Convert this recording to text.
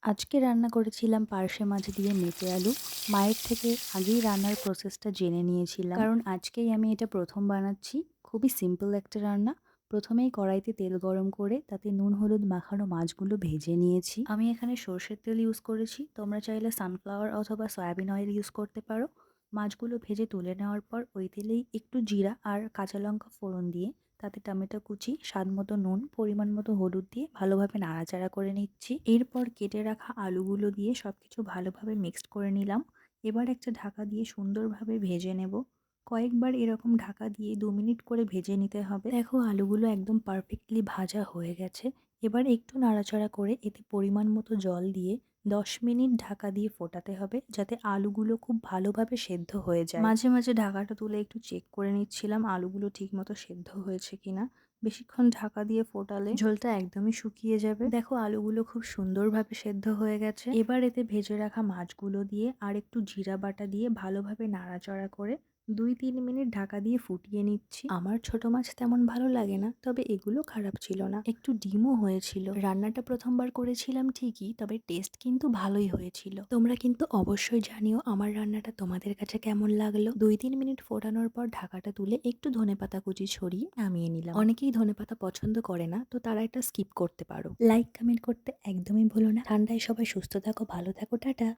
আজকে রান্না করেছিলাম পার্শে মাছ দিয়ে মেটে আলু। মায়ের থেকে আগেই রান্নার প্রসেসটা জেনে নিয়েছিলাম। কারণ আজকেই আমি এটা ১ম বানাচ্ছি। খুবই সিম্পল একটা রান্না। প্রথমেই কড়াইতে তেল গরম করে তাতে নুন হলুদ মাখানো মাছগুলো ভেজে নিয়েছি। আমি এখানে সর্ষের তেল ইউজ করেছি। তোমরা চাইলে সানফ্লাওয়ার অথবা সয়াবিন অয়েল ইউজ করতে পারো। মাছগুলো ভেজে তুলে নেওয়ার পর ওই তেলেই একটু জিরা আর কাঁচা লঙ্কা ফোড়ন দিয়ে তাতে টমেটো কুচি, স্বাদমতো নুন, পরিমাণ মতো হলুদ দিয়ে ভালোভাবে নাড়াচাড়া করে নিচ্ছি। এরপর কেটে রাখা আলুগুলো দিয়ে সবকিছু ভালোভাবে মিক্সড করে নিলাম। এবার একটা ঢাকা দিয়ে সুন্দরভাবে ভেজে নেব। কয়েকবার এরকম ঢাকা দিয়ে ২ মিনিট করে ভেজে নিতে হবে। দেখো আলুগুলো একদম পারফেক্টলি ভাজা হয়ে গেছে। এবার একটু নাড়াচাড়া করে এতে পরিমাণ মতো জল দিয়ে ১০ মিনিট ঢাকা দিয়ে ফোটাতে হবে যাতে আলুগুলো খুব ভালোভাবে সেদ্ধ হয়ে যায়। মাঝে মাঝে ঢাকাটা তুলে একটু চেক করে নিচ্ছিলাম আলুগুলো ঠিকমতো সেদ্ধ হয়েছে কিনা। বেশিক্ষণ ঢাকা দিয়ে ফোটালে ঝোলটা একদমই শুকিয়ে যাবে। দেখো আলুগুলো খুব সুন্দরভাবে সেদ্ধ হয়ে গেছে। এবার এতে ভেজে রাখা মাছগুলো দিয়ে আর একটু জিরা বাটা দিয়ে ভালোভাবে নাড়াচাড়া করে ২-৩ মিনিট ঢাকা দিয়ে ফুটিয়ে নিচ্ছি। আমার ছোট মাছ তেমন ভালো লাগে না, তবে এগুলো খারাপ ছিল না। একটু ডিমও হয়েছিল। রান্নাটা প্রথমবার করেছিলাম ঠিকই, তবে টেস্ট কিন্তু ভালোই হয়েছিল। তোমরা কিন্তু অবশ্যই জানিও আমার রান্নাটা তোমাদের কাছে কেমন লাগলো। ২-৩ মিনিট ফোটানোর পর ঢাকাটা তুলে একটু ধনেপাতা কুচি ছড়িয়ে নামিয়ে নিলাম। অনেকেই ধনেপাতা পছন্দ করে না, তো তারা এটা স্কিপ করতে পারো। লাইক কমেন্ট করতে একদমই ভুলো না। ঠান্ডায় সবাই সুস্থ থাকো, ভালো থাকো, টাটা।